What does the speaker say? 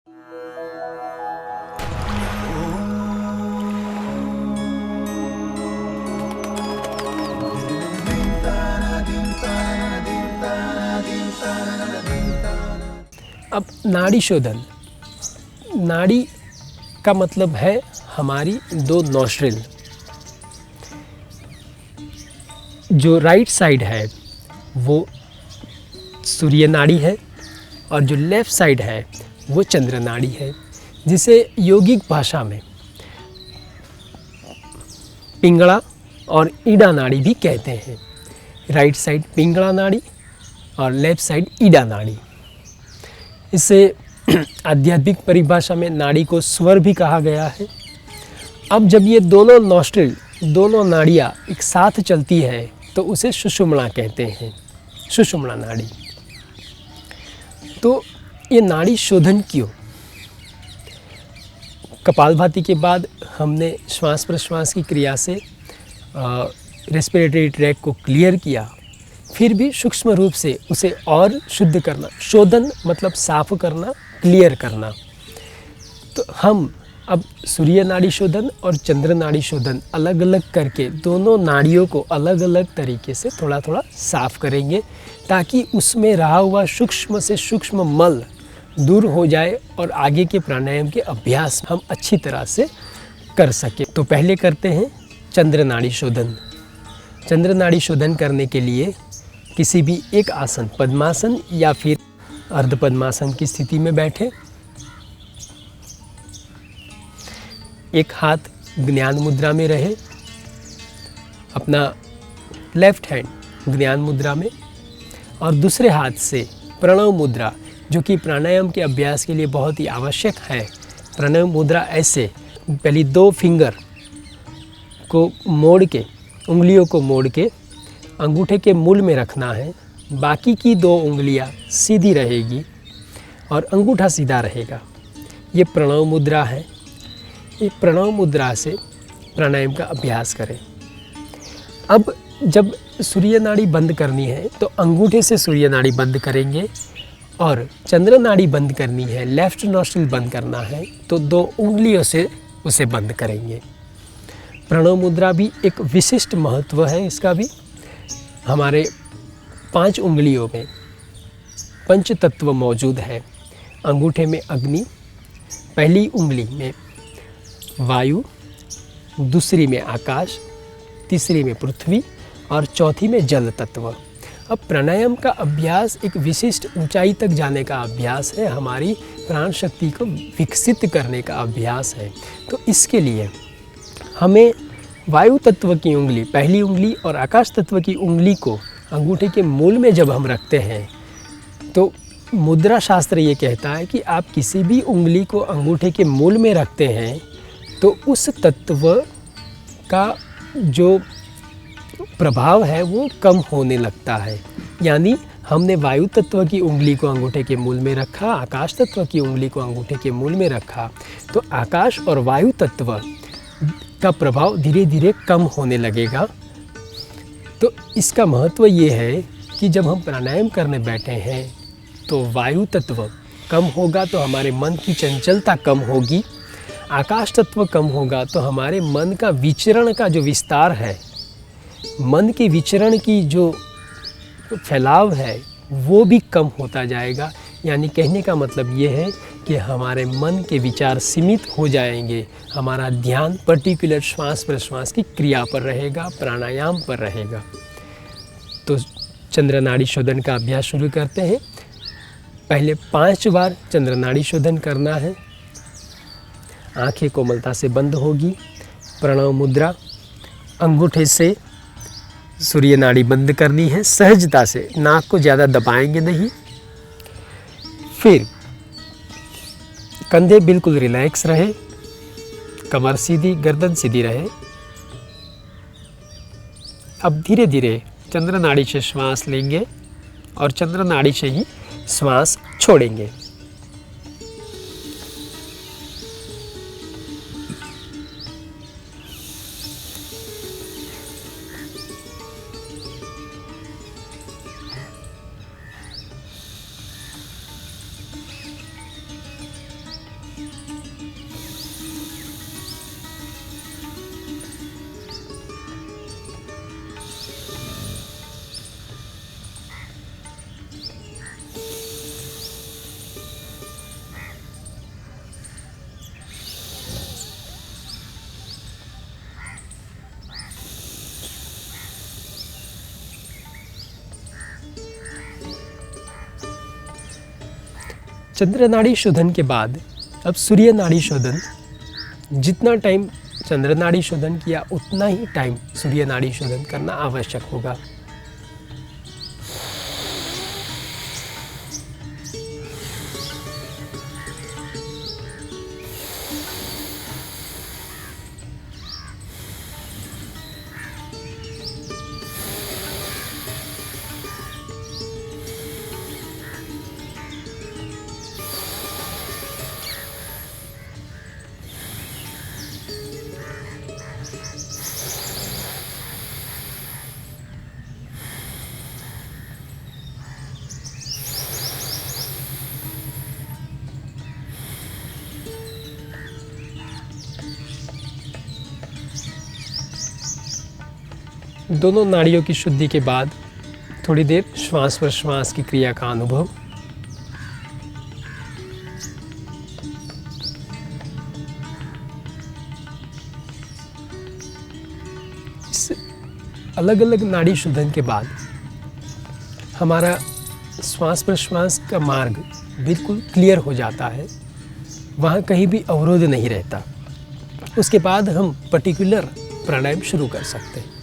अब नाड़ी शोधन। नाड़ी का मतलब है हमारी दो नॉस्ट्रिल। जो राइट साइड है वो सूर्य नाड़ी है और जो लेफ़्ट साइड है वो चंद्र नाड़ी है, जिसे योगिक भाषा में पिंगला और ईडा नाड़ी भी कहते हैं। राइट साइड पिंगला नाड़ी और लेफ़्ट साइड ईडा नाड़ी। इसे आध्यात्मिक परिभाषा में नाड़ी को स्वर भी कहा गया है। अब जब ये दोनों नॉस्ट्रिल, दोनों नाड़ियाँ एक साथ चलती है तो उसे सुषुम्ना कहते हैं, सुषुम्ना नाड़ी। तो ये नाड़ी शोधन क्यों? कपालभाति के बाद हमने श्वास प्रश्वास की क्रिया से रेस्पिरेटरी ट्रैक को क्लियर किया, फिर भी सूक्ष्म रूप से उसे और शुद्ध करना। शोधन मतलब साफ करना, क्लियर करना। तो हम अब सूर्य नाड़ी शोधन और चंद्र नाड़ी शोधन अलग अलग करके दोनों नाड़ियों को अलग अलग तरीके से थोड़ा थोड़ा साफ करेंगे, ताकि उसमें रहा हुआ सूक्ष्म से सूक्ष्म मल दूर हो जाए और आगे के प्राणायाम के अभ्यास हम अच्छी तरह से कर सकें। तो पहले करते हैं चंद्र नाड़ी शोधन। चंद्र नाड़ी शोधन करने के लिए किसी भी एक आसन, पद्मासन या फिर अर्ध पद्मासन की स्थिति में बैठे। एक हाथ ज्ञान मुद्रा में रहे, अपना लेफ्ट हैंड ज्ञान मुद्रा में, और दूसरे हाथ से प्रणव मुद्रा, जो कि प्राणायाम के अभ्यास के लिए बहुत ही आवश्यक है। प्रणव मुद्रा ऐसे पहली दो फिंगर को मोड़ के, उंगलियों को मोड़ के अंगूठे के मूल में रखना है। बाकी की दो उंगलियां सीधी रहेगी और अंगूठा सीधा रहेगा। ये प्रणव मुद्रा है। ये प्रणव मुद्रा से प्राणायाम का अभ्यास करें। अब जब सूर्य नाड़ी बंद करनी है तो अंगूठे से सूर्य नाड़ी बंद करेंगे, और चंद्र नाड़ी बंद करनी है, लेफ्ट नॉस्ट्रिल बंद करना है, तो दो उंगलियों से उसे बंद करेंगे। प्रणव मुद्रा भी एक विशिष्ट महत्व है। इसका भी हमारे 5 उंगलियों में पंच तत्व मौजूद है। अंगूठे में अग्नि, पहली उंगली में वायु, दूसरी में आकाश, तीसरी में पृथ्वी और चौथी में जल तत्व। अब प्राणायाम का अभ्यास एक विशिष्ट ऊंचाई तक जाने का अभ्यास है, हमारी प्राण शक्ति को विकसित करने का अभ्यास है। तो इसके लिए हमें वायु तत्व की उंगली, पहली उंगली, और आकाश तत्व की उंगली को अंगूठे के मूल में जब हम रखते हैं, तो मुद्रा शास्त्र ये कहता है कि आप किसी भी उंगली को अंगूठे के मूल में रखते हैं तो उस तत्व का जो प्रभाव है वो कम होने लगता है। यानी हमने वायु तत्व की उंगली को अंगूठे के मूल में रखा, आकाश तत्व की उंगली को अंगूठे के मूल में रखा, तो आकाश और वायु तत्व का प्रभाव धीरे धीरे कम होने लगेगा। तो इसका महत्व ये है कि जब हम प्राणायाम करने बैठे हैं तो वायु तत्व कम होगा तो हमारे मन की चंचलता कम होगी, आकाश तत्व कम होगा तो हमारे मन का विचरण का जो विस्तार है, मन के विचरण की जो फैलाव है वो भी कम होता जाएगा। यानी कहने का मतलब ये है कि हमारे मन के विचार सीमित हो जाएंगे, हमारा ध्यान पर्टिकुलर श्वास प्रश्वास की क्रिया पर रहेगा, प्राणायाम पर रहेगा। तो चंद्र नाड़ी शोधन का अभ्यास शुरू करते हैं। पहले 5 बार चंद्र नाड़ी शोधन करना है। आंखें कोमलता से बंद होगी। प्रणव मुद्रा, अंगूठे से सूर्य नाड़ी बंद करनी है सहजता से, नाक को ज़्यादा दबाएंगे नहीं। फिर कंधे बिल्कुल रिलैक्स रहे, कमर सीधी, गर्दन सीधी रहे। अब धीरे धीरे चंद्र नाड़ी से श्वास लेंगे और चंद्र नाड़ी से ही श्वास छोड़ेंगे। चंद्र नाड़ी शोधन के बाद अब सूर्य नाड़ी शोधन। जितना टाइम चंद्र नाड़ी शोधन किया उतना ही टाइम सूर्य नाड़ी शोधन करना आवश्यक होगा। दोनों नाड़ियों की शुद्धि के बाद थोड़ी देर श्वास प्रश्वास की क्रिया का अनुभव। इस अलग अलग नाड़ी शोधन के बाद हमारा श्वास प्रश्वास का मार्ग बिल्कुल क्लियर हो जाता है, वहाँ कहीं भी अवरोध नहीं रहता। उसके बाद हम पर्टिकुलर प्राणायाम शुरू कर सकते हैं।